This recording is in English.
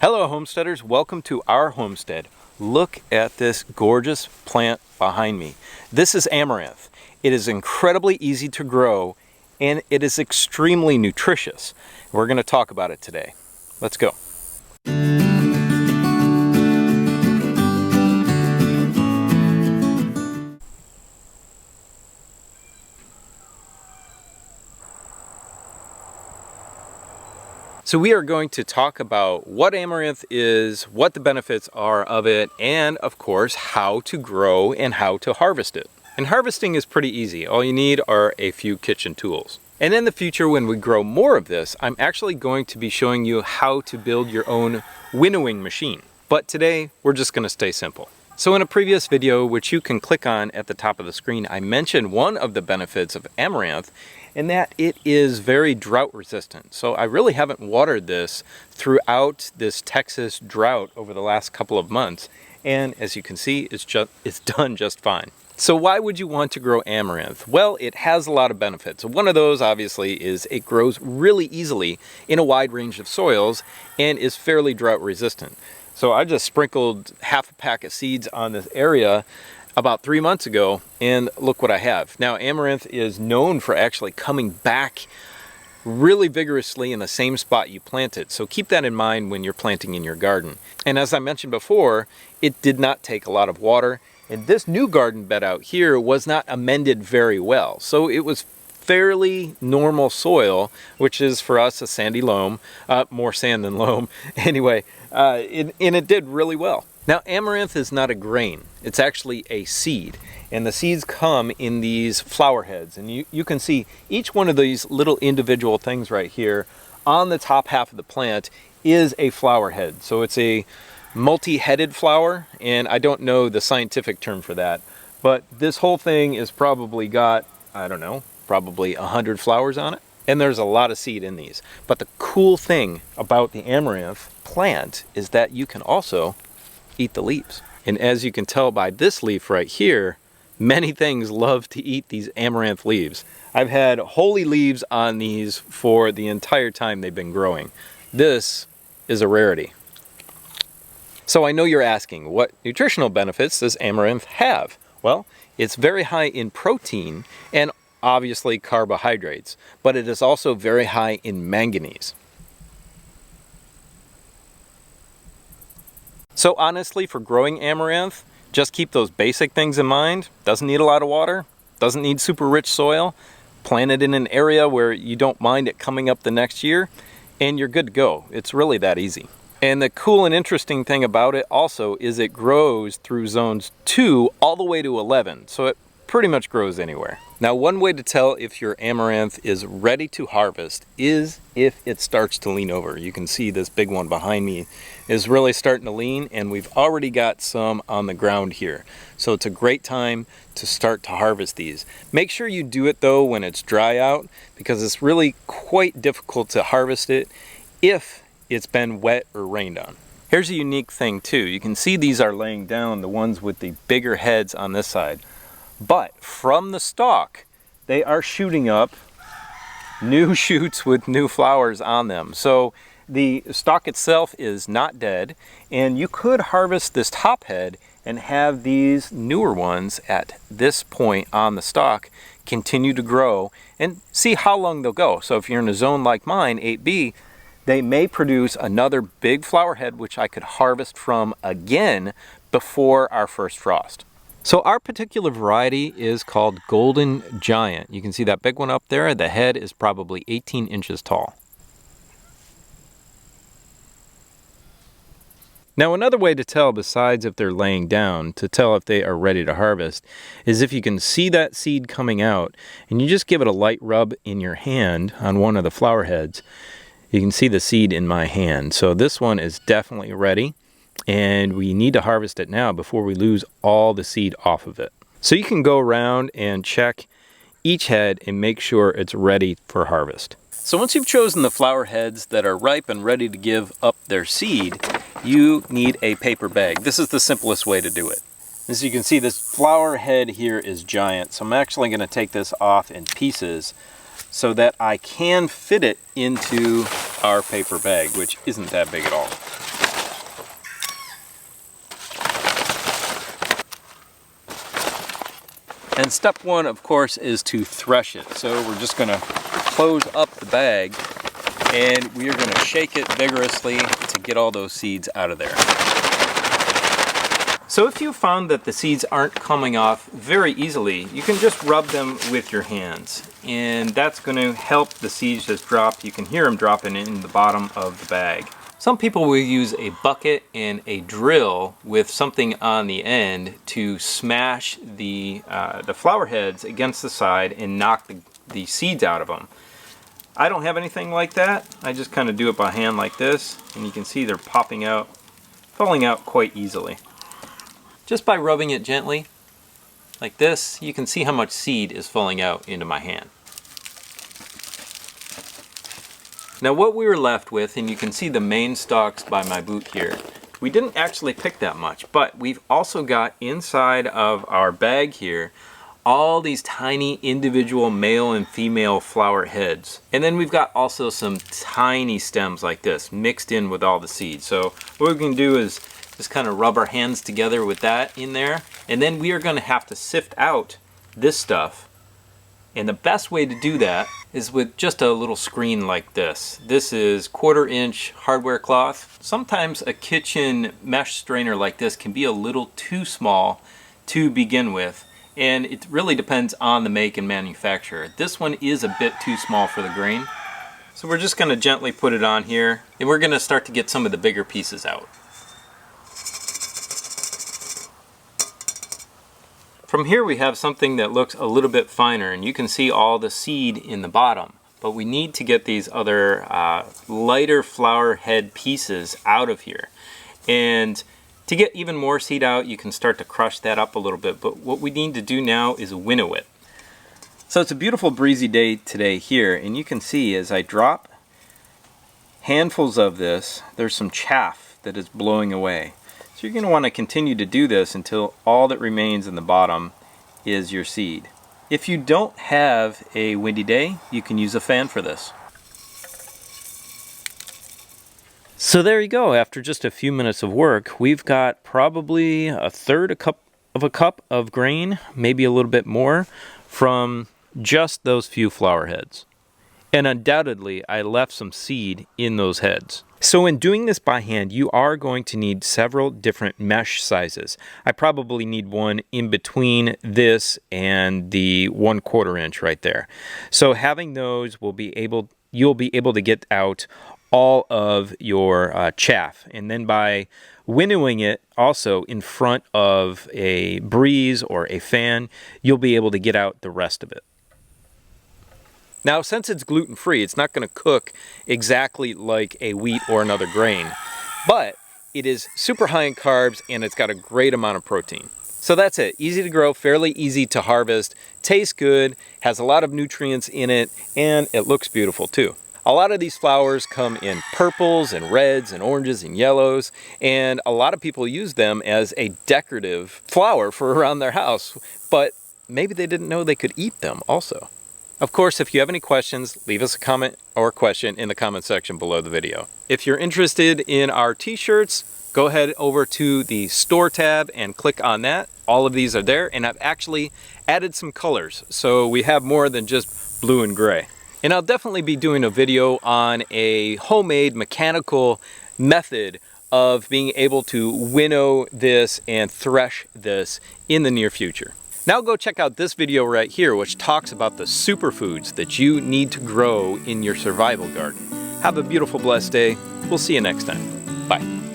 Hello homesteaders, welcome to our homestead. Look at this gorgeous plant behind me. This is Amaranth. It is incredibly easy to grow and it is extremely nutritious. We're going to talk about it today. Let's go. So we are going to talk about what amaranth is, what the benefits are of it, and of course how to grow and how to harvest it. And harvesting is pretty easy. All you need are a few kitchen tools. And in the future, when we grow more of this, I'm actually going to be showing you how to build your own winnowing machine. But today we're just going to stay simple. So in a previous video, which you can click on at the top of the screen, I mentioned one of the benefits of amaranth, and that it is very drought resistant. So I really haven't watered this throughout this Texas drought over the last couple of months. And as you can see, it's done just fine. So why would you want to grow amaranth? Well, it has a lot of benefits. One of those obviously is it grows really easily in a wide range of soils and is fairly drought resistant. So I just sprinkled half a pack of seeds on this area about 3 months ago, and look what I have. Now, amaranth is known for actually coming back really vigorously in the same spot you planted. So keep that in mind when you're planting in your garden. And as I mentioned before, it did not take a lot of water. And this new garden bed out here was not amended very well. So it was fairly normal soil, which is for us a sandy loam, more sand than loam. Anyway, and it did really well. Now, amaranth is not a grain, it's actually a seed. And the seeds come in these flower heads. And you can see each one of these little individual things right here on the top half of the plant is a flower head. So it's a multi-headed flower, and I don't know the scientific term for that. But this whole thing is probably got, I don't know, probably 100 flowers on it. And there's a lot of seed in these. But the cool thing about the amaranth plant is that you can also eat the leaves. And as you can tell by this leaf right here, many things love to eat these amaranth leaves. I've had holy leaves on these for the entire time they've been growing. This is a rarity. So I know you're asking, what nutritional benefits does amaranth have? Well, it's very high in protein and obviously carbohydrates, but it is also very high in manganese. So honestly, for growing amaranth, just keep those basic things in mind. Doesn't need a lot of water, doesn't need super rich soil, plant it in an area where you don't mind it coming up the next year, and you're good to go. It's really that easy. And the cool and interesting thing about it also is it grows through zones 2 all the way to 11. So it pretty much grows anywhere. Now, one way to tell if your amaranth is ready to harvest is if it starts to lean over. You can see this big one behind me is really starting to lean, and we've already got some on the ground here. So it's a great time to start to harvest these. Make sure you do it though when it's dry out, because it's really quite difficult to harvest it if it's been wet or rained on. Here's a unique thing too. You can see these are laying down, the ones with the bigger heads on this side. But from the stalk, they are shooting up new shoots with new flowers on them. So the stalk itself is not dead, and you could harvest this top head and have these newer ones at this point on the stalk continue to grow and see how long they'll go. So if you're in a zone like mine, 8B, they may produce another big flower head, which I could harvest from again before our first frost. So our particular variety is called Golden Giant. You can see that big one up there. The head is probably 18 inches tall. Now, another way to tell, besides if they're laying down, to tell if they are ready to harvest, is if you can see that seed coming out and you just give it a light rub in your hand on one of the flower heads. You can see the seed in my hand. So this one is definitely ready. And we need to harvest it now before we lose all the seed off of it. So you can go around and check each head and make sure it's ready for harvest. So once you've chosen the flower heads that are ripe and ready to give up their seed, you need a paper bag. This is the simplest way to do it. As you can see, this flower head here is giant. So I'm actually going to take this off in pieces so that I can fit it into our paper bag, which isn't that big at all. And step one, of course, is to thresh it. So we're just gonna close up the bag and we are gonna shake it vigorously to get all those seeds out of there. So if you found that the seeds aren't coming off very easily, you can just rub them with your hands. And that's gonna help the seeds just drop. You can hear them dropping in the bottom of the bag. Some people will use a bucket and a drill with something on the end to smash the flower heads against the side and knock the seeds out of them. I don't have anything like that. I just kind of do it by hand like this, and you can see they're popping out, falling out quite easily. Just by rubbing it gently, like this, you can see how much seed is falling out into my hand. Now what we were left with, and you can see the main stalks by my boot here, we didn't actually pick that much, but we've also got inside of our bag here all these tiny individual male and female flower heads. And then we've got also some tiny stems like this mixed in with all the seeds. So what we can do is just kind of rub our hands together with that in there, and then we are going to have to sift out this stuff. And the best way to do that is with just a little screen like this. This is 1/4 inch hardware cloth. Sometimes a kitchen mesh strainer like this can be a little too small to begin with, and it really depends on the make and manufacturer. This one is a bit too small for the grain. So we're just going to gently put it on here, and we're going to start to get some of the bigger pieces out. From here we have something that looks a little bit finer, and you can see all the seed in the bottom. But we need to get these other lighter flower head pieces out of here. And to get even more seed out, you can start to crush that up a little bit. But what we need to do now is winnow it. So it's a beautiful breezy day today here, and you can see as I drop handfuls of this, there's some chaff that is blowing away. So you're going to want to continue to do this until all that remains in the bottom is your seed. If you don't have a windy day, you can use a fan for this. So there you go. After just a few minutes of work, we've got probably a cup of grain, maybe a little bit more, from just those few flower heads. And undoubtedly, I left some seed in those heads. So in doing this by hand, you are going to need several different mesh sizes. I probably need one in between this and the 1/4 inch right there. So having those you'll be able to get out all of your chaff. And then by winnowing it also in front of a breeze or a fan, you'll be able to get out the rest of it. Now, since it's gluten-free, it's not going to cook exactly like a wheat or another grain, but it is super high in carbs and it's got a great amount of protein. So that's it. Easy to grow, fairly easy to harvest, tastes good, has a lot of nutrients in it, and it looks beautiful too. A lot of these flowers come in purples and reds and oranges and yellows, and a lot of people use them as a decorative flower for around their house, but maybe they didn't know they could eat them also. Of course, if you have any questions, leave us a comment or question in the comment section below the video. If you're interested in our t-shirts, go ahead over to the store tab and click on that. All of these are there, and I've actually added some colors, so we have more than just blue and gray. And I'll definitely be doing a video on a homemade mechanical method of being able to winnow this and thresh this in the near future. Now go check out this video right here, which talks about the superfoods that you need to grow in your survival garden. Have a beautiful, blessed day. We'll see you next time. Bye.